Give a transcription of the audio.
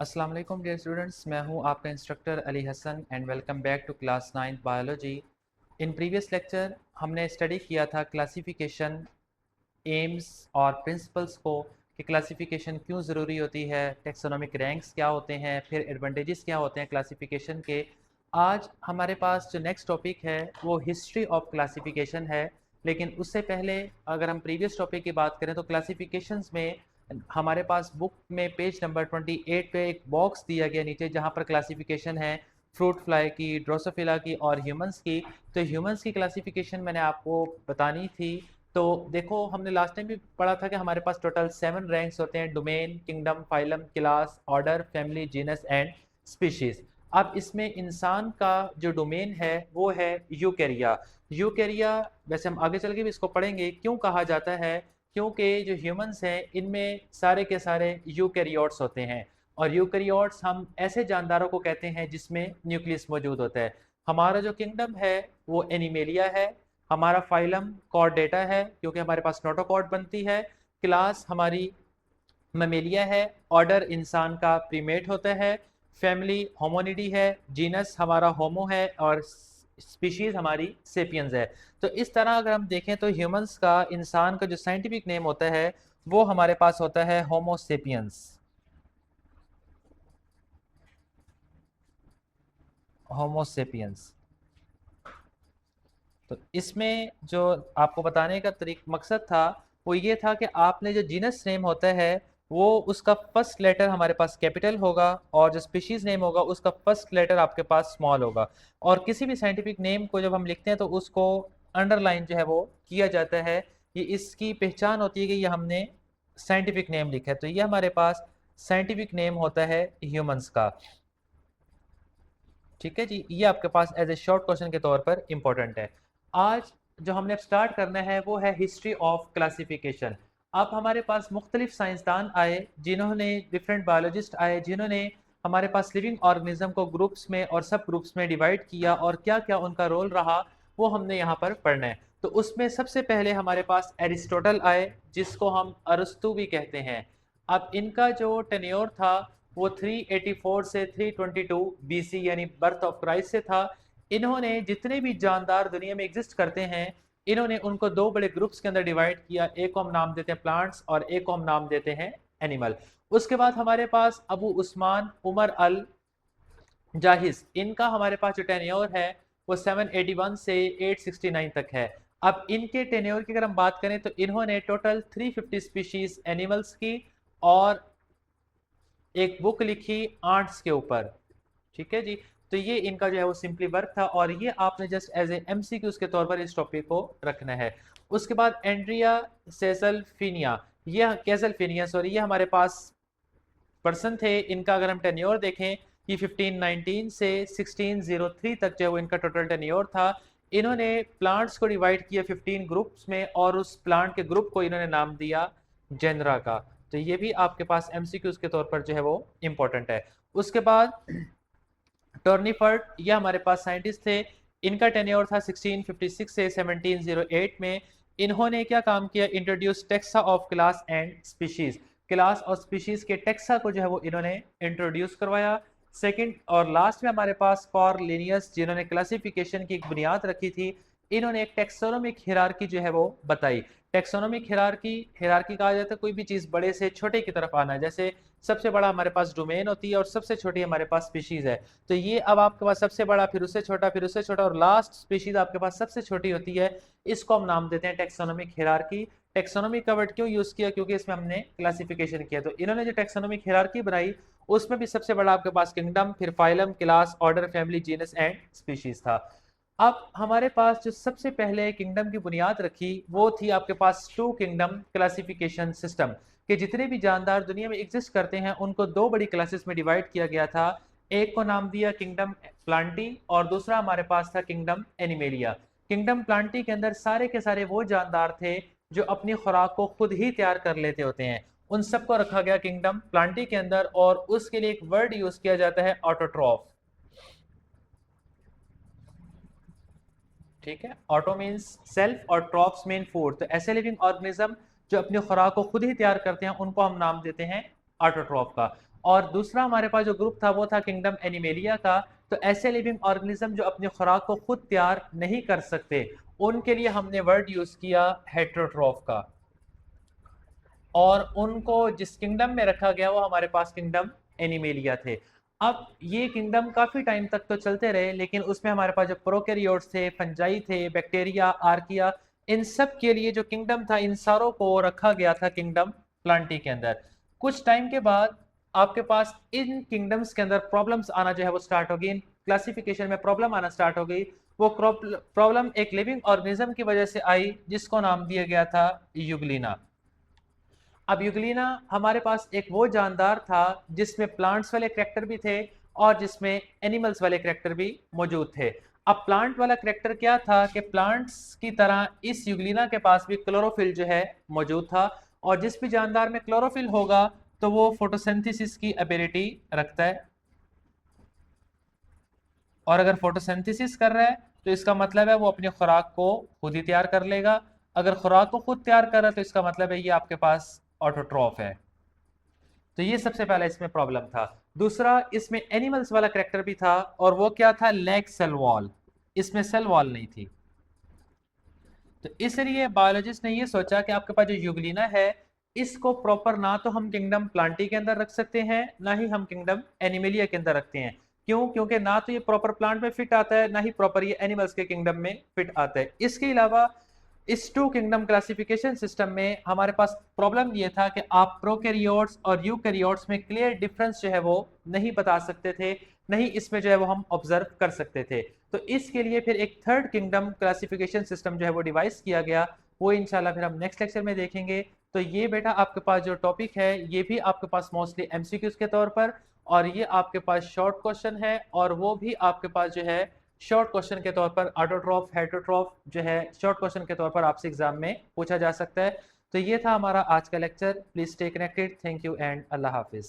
अस्सलाम वालेकुम dear students, मैं हूं आपका instructor Ali Hasan and welcome back to class 9 biology. In previous lecture हमने स्टडी किया था क्लासिफिकेशन, एम्स और प्रिंसिपल्स को कि क्लासिफिकेशन क्यों ज़रूरी होती है, टेक्सोनोमिक रैंक्स क्या होते हैं, फिर एडवांटेजेस क्या होते हैं क्लासिफिकेशन के। आज हमारे पास जो नेक्स्ट टॉपिक है वो हिस्ट्री ऑफ क्लासिफिकेशन है। लेकिन उससे पहले अगर हम प्रीवियस टॉपिक की बात करें तो क्लासिफिकेशंस में हमारे पास बुक में पेज नंबर 28 पे एक बॉक्स दिया गया नीचे, जहाँ पर क्लासिफिकेशन है फ्रूट फ्लाई की, ड्रोसोफिला की और ह्यूमंस की। तो ह्यूमंस की क्लासिफिकेशन मैंने आपको बतानी थी। तो देखो, हमने लास्ट टाइम भी पढ़ा था कि हमारे पास टोटल 7 रैंक्स होते हैं: domain, kingdom, phylum, class, order, family, genus and species. अब इसमें इंसान का जो डोमेन है वो है यूकेरिया। यूकेरिया, वैसे हम आगे चल के भी इसको पढ़ेंगे क्यों कहा जाता है, क्योंकि जो ह्यूमंस हैं इनमें सारे के सारे यूकेरियोट्स होते हैं। और यूकेरियोट्स हम ऐसे जानदारों को कहते हैं जिसमें न्यूक्लियस मौजूद होता है। हमारा जो किंगडम है वो एनिमेलिया है। हमारा फाइलम कॉर्डेटा है क्योंकि हमारे पास नोटोकॉर्ड बनती है। क्लास हमारी ममेलिया है। ऑर्डर इंसान का प्रीमेट होता है। फैमिली होमोनिडी है। जीनस हमारा होमो है और स्पीशीज हमारी सेपियंस है। तो इस तरह अगर हम देखें तो ह्यूमंस का, इंसान का जो साइंटिफिक नेम होता है वो हमारे पास होता है होमो सेपियंस। होमो सेपियंस। तो इसमें जो आपको बताने का मकसद था वो ये था कि आपने जो जीनस नेम होता है वो उसका फर्स्ट लेटर हमारे पास कैपिटल होगा और जो स्पीशीज नेम होगा उसका फर्स्ट लेटर आपके पास स्मॉल होगा। और किसी भी साइंटिफिक नेम को जब हम लिखते हैं तो उसको अंडरलाइन जो है वो किया जाता है। ये इसकी पहचान होती है कि ये हमने साइंटिफिक नेम लिखा है। तो ये हमारे पास साइंटिफिक नेम होता है ह्यूमंस का। ठीक है जी, ये आपके पास एज ए शॉर्ट क्वेश्चन के तौर पर इंपॉर्टेंट है। आज जो हमने स्टार्ट करना है वो है हिस्ट्री ऑफ क्लासिफिकेशन। अब हमारे पास मुख्तलिफ साइंसदान आए, जिन्होंने डिफरेंट बायोलॉजिस्ट आए, जिन्होंने हमारे पास लिविंग ऑर्गेनिज्म को ग्रुप्स में और सब ग्रुप्स में डिवाइड किया और क्या क्या उनका रोल रहा वो हमने यहाँ पर पढ़ना है। तो उसमें सबसे पहले हमारे पास एरिस्टोटल आए, जिसको हम अरस्तु भी कहते हैं। अब इनका जो टेन्योर था वो 384 से 322 बीसी यानी बर्थ ऑफ क्राइस्ट से था। इन्होंने जितने भी जानदार दुनिया में एग्जिस्ट करते हैं इन्होंने उनको दो बड़े ग्रुप्स के अंदर डिवाइड किया। एक को हम नाम देते हैं प्लांट्स और एक को हम नाम देते हैं एनिमल। उसके बाद हमारे पास अबू उस्मान उमर अल जाहिज, इनका हमारे पास जो टेन्योर है वो 781 से 869 तक है। अब इनके टेन्योर की अगर हम बात करें तो इन्होंने टोटल 350 स्पीशीज एनिमल्स की और एक बुक लिखी आर्ट्स के ऊपर। ठीक है जी। तो ये इनका जो है वो सिंपली वर्क था और ये आपने जस्ट एज ए एमसीक्यूज के तौर पर इस टॉपिक को रखना है। उसके बाद एंड्रिया सेसल्फिनिया, ये कैसल्फिनिया सॉरी, ये हमारे पास पर्सन थे। इनका अगर हम टेन्योर देखें कि 1519 से 1603 तक जो है वो इनका टोटल टेन्योर था। इन्होंने प्लांट्स को डिवाइड किया 15 ग्रुप्स में और उस प्लांट के ग्रुप को इन्होंने नाम दिया जेनरा का। तो ये भी आपके पास एमसीक्यूज के तौर पर जो है वो इंपॉर्टेंट है। उसके बाद टोर्नीफर्ट, ये हमारे पास साइंटिस्ट थे। इनका टेन्योर था 1656 से 1708 में। इन्होंने क्या काम किया, introduce taxa of class and species. Class और स्पीशीज के टेक्सा को जो है वो इन्होंने इंट्रोड्यूस करवाया। सेकंड और लास्ट में हमारे पास कॉर्लिनियस, जिन्होंने क्लासिफिकेशन की एक बुनियाद रखी थी। इन्होंने एक टेक्सोनोमिक हिरार्की जो है वो बताई। टेक्सोनोमिक हिरार्की, हिरार्की कहा जाता है कोई भी चीज़ बड़े से छोटे की तरफ आना। जैसे सबसे बड़ा हमारे पास डोमेन होती है और सबसे छोटी हमारे पास स्पीशीज है। तो ये अब आपके पास सबसे बड़ा, फिर उससे छोटा, फिर उससे छोटा और लास्ट स्पीशीज आपके पास सबसे छोटी होती है। इसको हम नाम देते हैं टेक्सोनोमिक हिरार्की। टेक्सोनोमिक का वर्ड क्यों यूज किया, क्योंकि इसमें हमने क्लासिफिकेशन किया। तो इन्होंने जो टेक्सोनोमिक हिरार्की बनाई उसमें भी सबसे बड़ा आपके पास किंगडम, फिर phylum, class, order, family, genus and species था। अब हमारे पास जो सबसे पहले किंगडम की बुनियाद रखी वो थी आपके पास टू किंगडम क्लासिफिकेशन सिस्टम, कि जितने भी जानदार दुनिया में एग्जिस्ट करते हैं उनको दो बड़ी क्लासेस में डिवाइड किया गया था। एक को नाम दिया किंगडम प्लांटी और दूसरा हमारे पास था किंगडम एनिमेलिया। किंगडम प्लांटी के अंदर सारे के सारे वो जानदार थे जो अपनी खुराक को खुद ही तैयार कर लेते होते हैं। उन सबको रखा गया किंगडम प्लांटी के अंदर और उसके लिए एक वर्ड यूज किया जाता है ऑटोट्रॉफ। ठीक है, ऑटो मीन्स सेल्फ और ट्रॉप्स मीन फूड। तो ऐसे लिविंग ऑर्गेनिज्म जो अपनी खुराक को खुद ही तैयार करते हैं उनको हम नाम देते हैं ऑटोट्रॉफ का। और दूसरा हमारे पास जो ग्रुप था वो था किंगडम एनिमेलिया का। तो ऐसे लिविंग ऑर्गेनिज्म जो अपनी खुराक को खुद तैयार नहीं कर सकते, उनके लिए हमने वर्ड यूज किया हेट्रोट्रॉफ का। और उनको जिस किंगडम में रखा गया वो हमारे पास किंगडम एनिमेलिया थे। अब ये किंगडम काफ़ी टाइम तक तो चलते रहे, लेकिन उसमें हमारे पास जो प्रोकैरियोट्स थे, फंजाई थे, बैक्टीरिया, आर्किया, इन सब के लिए जो किंगडम था, इन सारों को रखा गया था किंगडम प्लांटी के अंदर। कुछ टाइम के बाद आपके पास इन किंगडम्स के अंदर प्रॉब्लम्स आना जो है वो स्टार्ट हो गई, इन क्लासिफिकेशन में प्रॉब्लम आना स्टार्ट हो गई। वो प्रॉब्लम एक लिविंग ऑर्गेनिज्म की वजह से आई जिसको नाम दिया गया था यूग्लिना। अब यूग्लिना हमारे पास एक वो जानदार था जिसमें प्लांट्स वाले करैक्टर भी थे और जिसमें एनिमल्स वाले करैक्टर भी मौजूद थे। अब प्लांट वाला करैक्टर क्या था कि प्लांट्स की तरह इस यूग्लिना के पास भी क्लोरोफिल जो है मौजूद था, और जिस भी जानदार में क्लोरोफिल होगा तो वो फोटोसिंथेसिस की एबिलिटी रखता है। और अगर फोटोसिंथेसिस कर रहा है तो इसका मतलब है वो अपनी खुराक को खुद ही तैयार कर लेगा। अगर खुराक को खुद तैयार कर रहा है तो इसका मतलब है ये आपके पास ऑटोट्रॉफ है। तो ये सबसे पहला इसमें प्रॉब्लम था। दूसरा, इसमें एनिमल्स वाला करेक्टर भी था, और वो क्या था, लैक सेल वॉल। इसमें सेल वॉल नहीं थी। तो इसलिए बायोलॉजिस्ट ने ये सोचा कि आपके पास जो यूग्लिना है, इसको प्रॉपर ना तो हम किंगडम प्लांटी के अंदर रख सकते हैं, ना ही हम किंगडम एनिमेलिया के अंदर रखते हैं। क्यों? क्योंकि ना तो ये प्रॉपर प्लांट में फिट आता है, ना ही प्रॉपर ये एनिमल्स के किंगडम में फिट आता है। इसके अलावा इस टू किंगडम क्लासिफिकेशन सिस्टम में हमारे पास प्रॉब्लम ये था कि आप प्रोकैरियोट्स और यूकैरियोट्स में क्लियर डिफरेंस जो है वो नहीं बता सकते थे, नहीं इसमें जो है वो हम ऑब्जर्व कर सकते थे। तो इसके लिए फिर एक थर्ड किंगडम क्लासिफिकेशन सिस्टम जो है वो डिवाइस किया गया। वो इंशाल्लाह फिर हम नेक्स्ट लेक्चर में देखेंगे। तो ये बेटा आपके पास जो टॉपिक है ये भी आपके पास मोस्टली एमसीक्यूज के तौर पर, और ये आपके पास शॉर्ट क्वेश्चन है, और वो भी आपके पास जो है शॉर्ट क्वेश्चन के तौर पर ऑटोट्रॉफ हेटरोट्रॉफ जो है शॉर्ट क्वेश्चन के तौर पर आपसे एग्जाम में पूछा जा सकता है। तो ये था हमारा आज का lecture. Please stay connected. Thank you and Allah Hafiz.